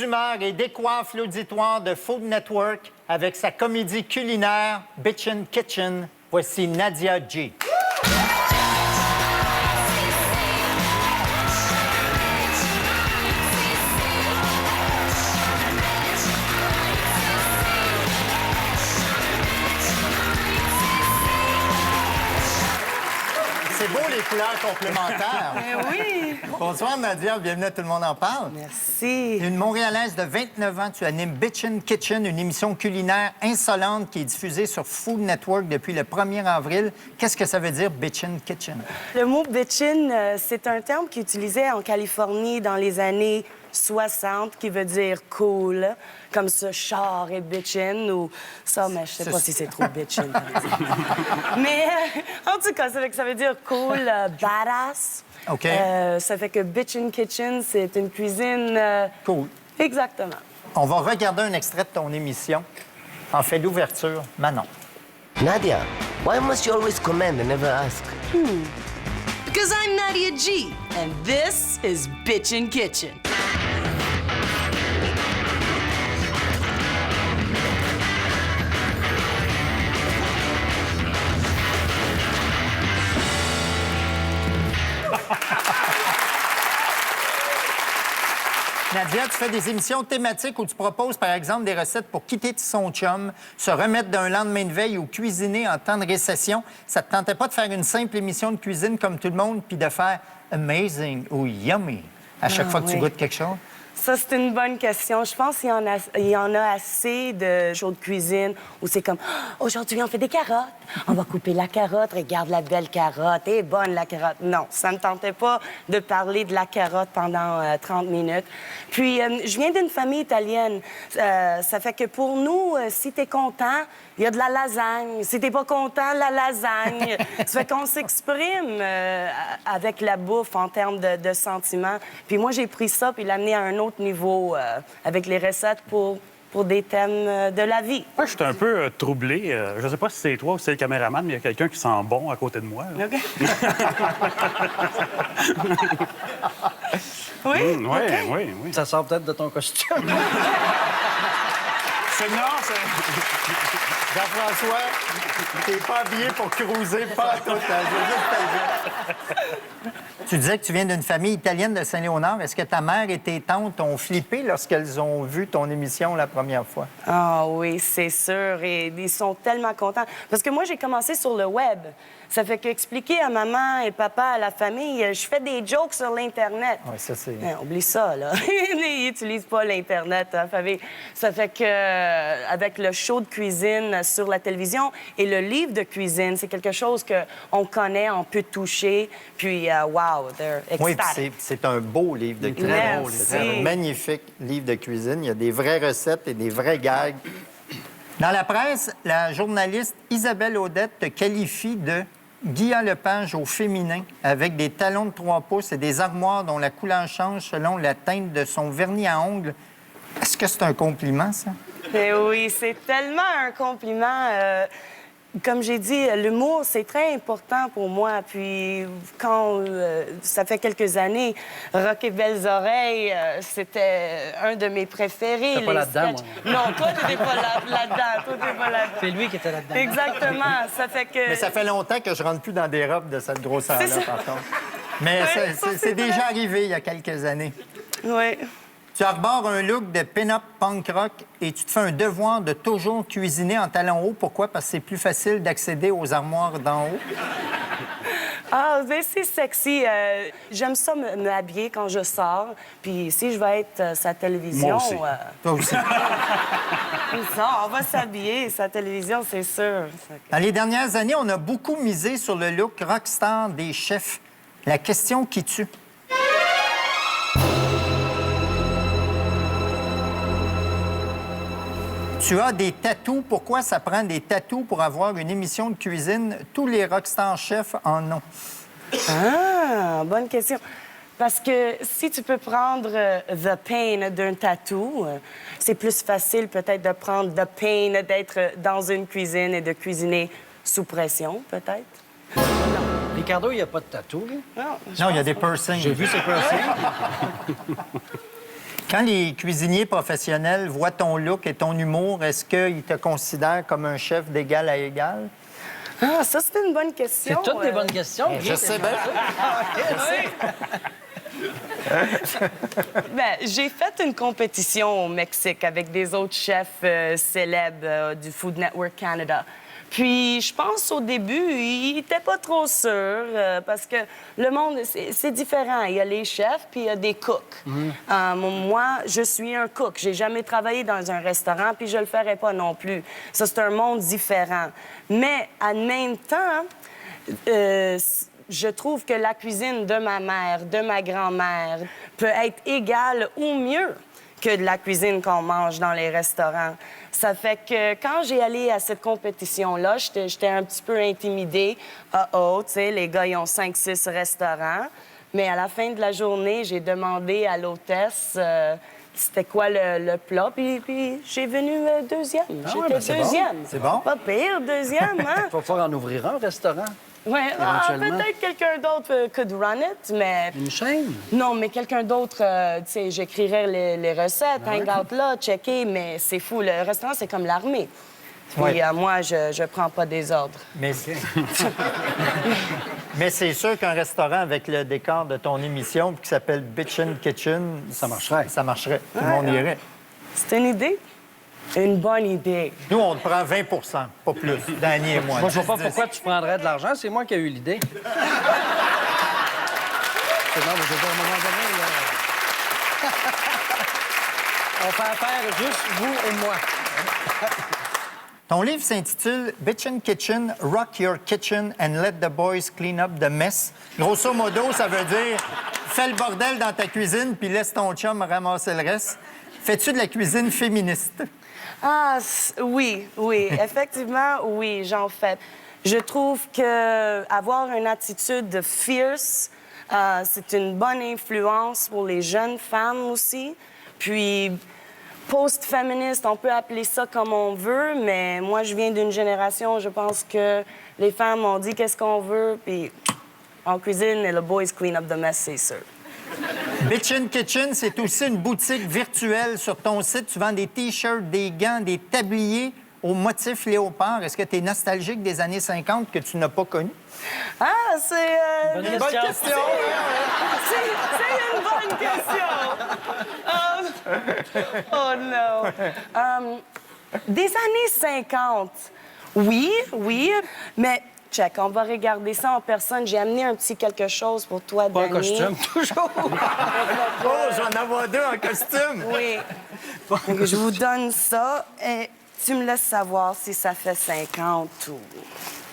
Humeur et décoiffe l'auditoire de Food Network avec sa comédie culinaire Bitchin' Kitchen. Voici Nadia G. C'est beau, les couleurs complémentaires. Oui. Bonsoir, Nadia. Bienvenue à Tout le monde en parle. Merci. Une Montréalaise de 29 ans, tu animes Bitchin' Kitchen, une émission culinaire insolente qui est diffusée sur Food Network depuis le 1er avril. Qu'est-ce que ça veut dire, Bitchin' Kitchen? Le mot bitchin, c'est un terme qu'ils utilisaient en Californie dans les années 60, qui veut dire cool, comme ce char est bitchin ou ça, mais je sais pas si c'est trop bitchin. par exemple. Mais en tout cas, ça veut dire cool, badass. OK. Ça fait que Bitchin' Kitchen, c'est une cuisine... Cool. Exactement. On va regarder un extrait de ton émission. En fait, l'ouverture, Manon. Nadia, why must you always command and never ask? Because I'm Nadia G, and this is Bitchin' Kitchen. Nadia, tu fais des émissions thématiques où tu proposes, par exemple, des recettes pour quitter son chum, se remettre d'un lendemain de veille ou cuisiner en temps de récession. Ça te tentait pas de faire une simple émission de cuisine comme tout le monde, puis de faire amazing ou yummy à chaque fois que tu oui. goûtes quelque chose? Ça, c'est une bonne question. Je pense qu'il y en a assez de shows de cuisine où c'est comme « Aujourd'hui, on fait des carottes. On va couper la carotte. Regarde la belle carotte. Elle est bonne, la carotte. » Non, ça ne me tentait pas de parler de la carotte pendant 30 minutes. Puis, je viens d'une famille italienne. Ça fait que pour nous, si t'es content, il y a de la lasagne. Si t'es pas content, la lasagne. Ça fait qu'on s'exprime avec la bouffe en termes de sentiments. Puis moi, j'ai pris ça puis l'amené à un autre niveau avec les recettes pour des thèmes de la vie. Moi, je suis un peu troublé. Je sais pas si c'est toi ou si c'est le caméraman, mais il y a quelqu'un qui sent bon à côté de moi. Là. OK. Oui? Oui, OK. oui. Ça sort peut-être de ton costume. C'est non, c'est... Jean-François, t'es pas habillé pour cruiser, pas tout. Je veux juste te le dire. Tu disais que tu viens d'une famille italienne de Saint-Léonard. Est-ce que ta mère et tes tantes ont flippé lorsqu'elles ont vu ton émission la première fois? Ah oui, c'est sûr. Et ils sont tellement contents. Parce que moi, j'ai commencé sur le web. Ça fait qu'expliquer à maman et papa, à la famille, je fais des jokes sur l'Internet. Oui, ça, c'est... Oublie ça, là. Ils n'utilisent pas l'Internet, hein, famille. Ça fait que avec le show de cuisine sur la télévision et le livre de cuisine, c'est quelque chose qu'on connaît, on peut toucher. Puis, wow, they're Oui, ecstatic. puis c'est un beau livre de cuisine. Merci. C'est un magnifique livre de cuisine. Il y a des vraies recettes et des vrais gags. Dans la presse, la journaliste Isabelle Audette te qualifie de Guilla Lepage au féminin, avec des talons de 3 pouces et des armoires dont la couleur change selon la teinte de son vernis à ongles. Est-ce que c'est un compliment, ça? Eh oui, c'est tellement un compliment. Comme j'ai dit, l'humour, c'est très important pour moi. Puis quand ça fait quelques années, Rock et Belles Oreilles, c'était un de mes préférés. T'étais pas les là-dedans, sketchs. Non, toi, t'étais pas là-dedans. Toi, t'étais pas là-dedans. C'est lui qui était là-dedans. Exactement. Ça fait que... Mais ça fait longtemps que je rentre plus dans des robes de cette grosseur-là, C'est ça. par contre. Mais Ouais, ça, c'est c'est déjà vrai. arrivé il y a quelques années. Oui. Tu arbores un look de pin-up punk rock et tu te fais un devoir de toujours cuisiner en talons hauts. Pourquoi? Parce que c'est plus facile d'accéder aux armoires d'en haut. Ah, ben, c'est sexy. J'aime ça me habiller quand je sors. Puis si je vais être sa télévision... Moi aussi. Toi aussi. ça, on va s'habiller. Sa télévision, c'est sûr. Dans les dernières années, on a beaucoup misé sur le look rockstar des chefs. La question qui tue. Tu as des tatous. Pourquoi ça prend des tatous pour avoir une émission de cuisine? Tous les rockstar chefs en ont. Ah, bonne question. Parce que si tu peux prendre the pain d'un tatou, c'est plus facile peut-être de prendre the pain d'être dans une cuisine et de cuisiner sous pression, peut-être. Ricardo, il n'y a pas de tatou, lui. Non, Non, il y a des piercings. J'ai vu ses piercings. Quand les cuisiniers professionnels voient ton look et ton humour, est-ce qu'ils te considèrent comme un chef d'égal à égal? Ah, ça, c'est une bonne question. C'est toutes des bonnes questions. Je sais bien. Ben, j'ai fait une compétition au Mexique avec des autres chefs célèbres du Food Network Canada. Puis, je pense au début, ils n'étaient pas trop sûrs parce que le monde, c'est différent. Il y a les chefs, puis il y a des cooks. Moi, je suis un cook. J'ai jamais travaillé dans un restaurant, puis je le ferai pas non plus. Ça, c'est un monde différent. Mais, en même temps, je trouve que la cuisine de ma mère, de ma grand-mère, peut être égale ou mieux que de la cuisine qu'on mange dans les restaurants. Ça fait que quand j'ai allé à cette compétition-là, j'étais un petit peu intimidée. Tu sais, les gars, ils ont 5-6 restaurants. Mais à la fin de la journée, j'ai demandé à l'hôtesse c'était quoi le plat, puis j'ai venu deuxième. J'étais c'est deuxième. C'est bon. Pas pire, deuxième, hein? Il va falloir en ouvrir un restaurant. Oui, Éventuellement. peut-être quelqu'un d'autre could run it, mais... Une chaîne. Non, mais quelqu'un d'autre, tu sais, j'écrirais les recettes, hangout là, checker, mais c'est fou. Le restaurant, c'est comme l'armée. Puis Ouais. moi, je prends pas des ordres. Mais, Mais c'est sûr qu'un restaurant avec le décor de ton émission puis qui s'appelle Bitchin' Kitchen... Ça marcherait. Ça marcherait. Tout le monde irait. C'est une idée? Une bonne idée. Nous, on te prend 20 pas plus. Danny et moi. Moi, je vois pas 10. pourquoi tu prendrais de l'argent. C'est moi qui ai eu l'idée. Non, mais je veux dire, à un moment donné, là... On fait affaire juste vous et moi. Ton livre s'intitule Bitchin' Kitchen, Rock Your Kitchen and Let the Boys Clean Up the Mess. Grosso modo, ça veut dire fais le bordel dans ta cuisine puis laisse ton chum ramasser le reste. Fais-tu de la cuisine féministe? Ah, oui, effectivement, oui, j'en fais. Je trouve que avoir une attitude fierce, c'est une bonne influence pour les jeunes femmes aussi. Puis, post-féministe, on peut appeler ça comme on veut, mais moi, je viens d'une génération, je pense que les femmes ont dit qu'est-ce qu'on veut, puis en cuisine, et le boys clean up the mess, c'est sûr. Bitchin' Kitchen, c'est aussi une boutique virtuelle. Sur ton site, tu vends des T-shirts, des gants, des tabliers au motif léopard. Est-ce que tu es nostalgique des années 50 que tu n'as pas connues? Ah, c'est... Bonne Bonne question! C'est une bonne question. Oh non. Des années 50, oui, mais check, on va regarder ça en personne. J'ai amené un petit quelque chose pour toi, Pas un Danny. costume, toujours. Oh, j'en avoir deux en costume! Oui. Donc, je vous donne ça et tu me laisses savoir si ça fait 50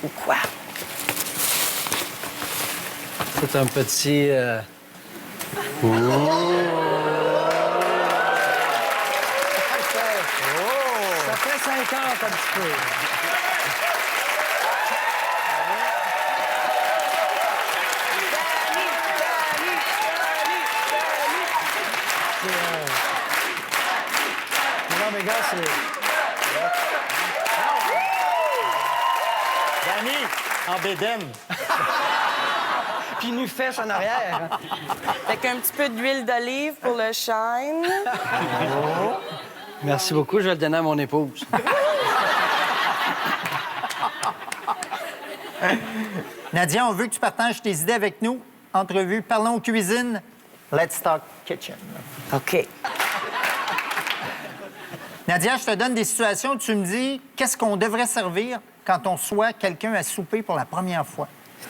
ou quoi. C'est un petit... Ça fait 50 un petit peu. Non, mais gars, c'est... Danny, en bédaine. Puis nu fesse en arrière. Avec un petit peu d'huile d'olive pour le shine. Merci beaucoup, je vais le donner à mon épouse. Nadia, on veut que tu partages tes idées avec nous. Entrevue, parlons cuisine. Let's talk kitchen. OK. Nadia, je te donne des situations où tu me dis qu'est-ce qu'on devrait servir quand on soit quelqu'un à souper pour la première fois.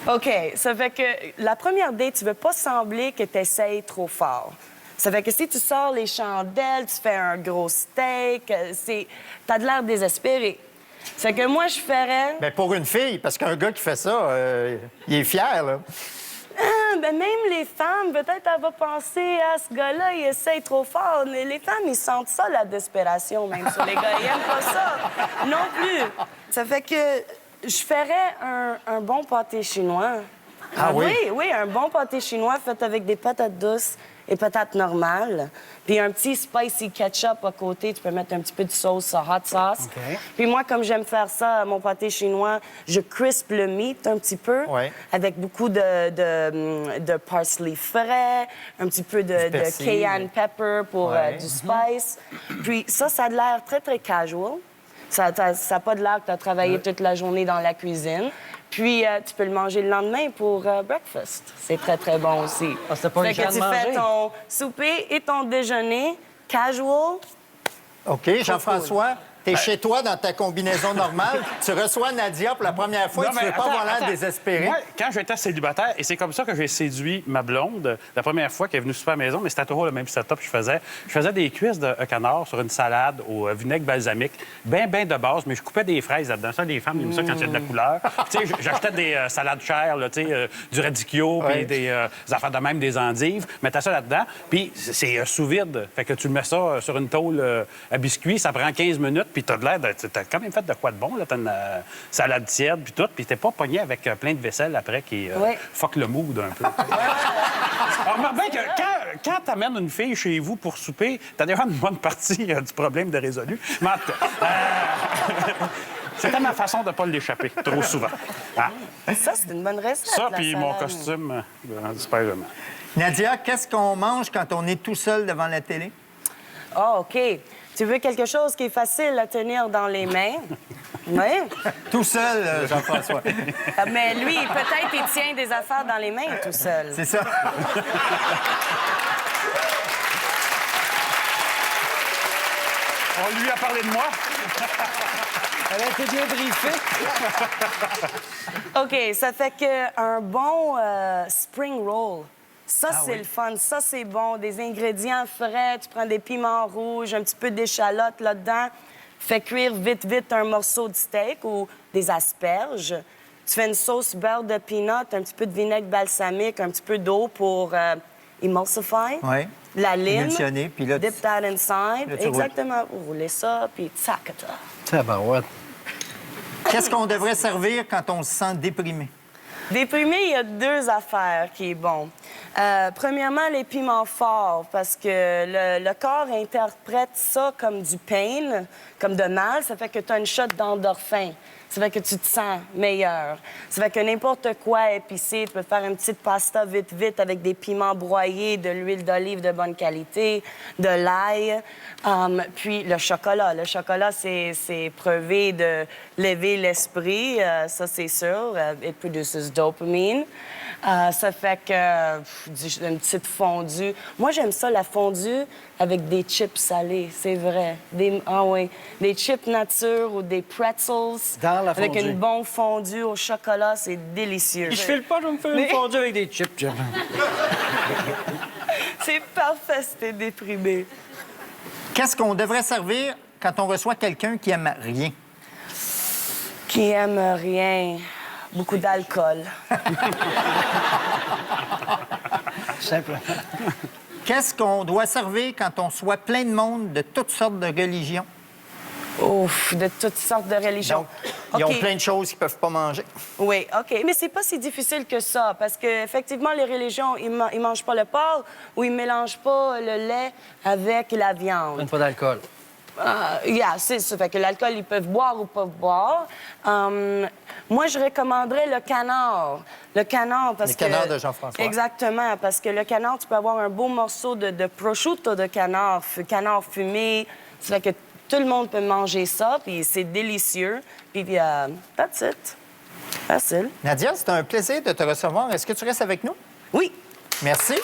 OK. Ça fait que la première date, tu veux pas sembler que tu essayes trop fort. Ça fait que si tu sors les chandelles, tu fais un gros steak, t'as de l'air désespéré. Ça fait que moi, je ferais... Bien, pour une fille, parce qu'un gars qui fait ça, il est fier, là. Ah, ben même les femmes, peut-être elle va penser à ce gars-là, il essaye trop fort. Les femmes, ils sentent ça, la desperation, même sur les gars. Ils aiment pas ça. Non plus. Ça fait que je ferais un bon pâté chinois. Ah oui? Oui, un bon pâté chinois fait avec des patates douces, et patates normales. Puis un petit spicy ketchup à côté. Tu peux mettre un petit peu de sauce hot sauce. OK. Puis moi, comme j'aime faire ça, mon pâté chinois, je crisp le meat un petit peu Ouais. avec beaucoup de parsley frais, un petit peu de persil. cayenne pepper pour Ouais. du spice. Puis ça a de l'air très, très casual. Ça n'a pas de l'air que tu as travaillé toute la journée dans la cuisine. Puis, tu peux le manger le lendemain pour breakfast. C'est très, très bon aussi. Ah, c'était pas Fait une que chance tu de fais manger. ton souper et ton déjeuner casual. OK, Jean-François, t'es chez toi dans ta combinaison normale. Tu reçois Nadia pour la première fois et tu ne veux pas avoir l'air désespéré. Moi, quand j'étais célibataire, et c'est comme ça que j'ai séduit ma blonde, la première fois qu'elle est venue souper à la maison, mais c'était toujours le même setup que je faisais. Je faisais des cuisses de canard sur une salade au vinaigre balsamique, bien de base, mais je coupais des fraises là-dedans. Ça, les femmes aiment ça quand il y a de la couleur. Tu sais, j'achetais des salades chères, là, tu sais, du radicchio, Ouais. puis des affaires de même, des endives. Mettais ça là-dedans, puis c'est sous vide. Fait que tu le mets ça sur une tôle à biscuits, ça prend 15 minutes, puis t'as de l'air de... T'as quand même fait de quoi de bon, là. T'as une salade tiède, puis tout, puis t'es pas pogné avec plein de vaisselle après qui Ouais. fuck le mood un peu. Alors, remarque bien que quand t'amènes une fille chez vous pour souper, t'as déjà une bonne partie du problème de résolu. Mais en tout cas, c'était ma façon de pas l'échapper trop souvent. Ah. Ça, c'est une bonne recette. Ça, la puis mon salade. costume de Spider-Man. Nadia, qu'est-ce qu'on mange quand on est tout seul devant la télé? Ah, OK. Tu veux quelque chose qui est facile à tenir dans les mains? Oui. Tout seul, Jean-François. Mais lui, peut-être, il tient des affaires dans les mains tout seul. C'est ça. On lui a parlé de moi. Elle a été bien briefée. OK, ça fait qu'un bon spring roll, ça, c'est le fun. Ça, c'est bon. Des ingrédients frais. Tu prends des piments rouges, un petit peu d'échalote là-dedans. Fais cuire vite un morceau de steak ou des asperges. Tu fais une sauce beurre de peanut, un petit peu de vinaigre balsamique, un petit peu d'eau pour emulsify. Oui. La lime. Émulsionner, puis là, tu- Dip that inside. Là, tu roules. Exactement. Vous roulez ça, puis tsakata. Tabarouette. Qu'est-ce qu'on devrait servir quand on se sent déprimé? Déprimé, il y a deux affaires qui est bon. Premièrement, les piments forts, parce que le corps interprète ça comme du pain, comme de mal. Ça fait que tu as une shot d'endorphin. Ça fait que tu te sens meilleur. Ça fait que n'importe quoi épicé, tu peux faire une petite pasta vite avec des piments broyés, de l'huile d'olive de bonne qualité, de l'ail, puis le chocolat. Le chocolat, c'est prouvé de lever l'esprit, ça c'est sûr. It produces dopamine. Ça fait que une petite fondue. Moi, j'aime ça, la fondue avec des chips salés, c'est vrai. Des chips nature ou des pretzels. Dans la avec fondue. une bonne fondue au chocolat, c'est délicieux. Je file pas, je vais me faire une fondue avec des chips, Jeff. C'est parfait si t'es déprimé. Qu'est-ce qu'on devrait servir quand on reçoit quelqu'un qui aime rien? Qui aime rien. Beaucoup d'alcool. Simplement. Qu'est-ce qu'on doit servir quand on soit plein de monde de toutes sortes de religions? Ouf, de toutes sortes de religions. Donc, ils ont OK. plein de choses qu'ils ne peuvent pas manger. Oui, OK. Mais c'est pas si difficile que ça, parce qu'effectivement, les religions, ils mangent pas le porc ou ils mélangent pas le lait avec la viande. Une fois d'alcool. C'est ça. Fait que l'alcool, ils peuvent boire ou pas boire. Moi, je recommanderais le canard. Le canard, parce Le que... canard de Jean-François. Exactement, parce que le canard, tu peux avoir un beau morceau de prosciutto de canard fumé. Ça fait que tout le monde peut manger ça, puis c'est délicieux. Puis, that's it. Facile. Nadia, c'est un plaisir de te recevoir. Est-ce que tu restes avec nous? Oui. Merci.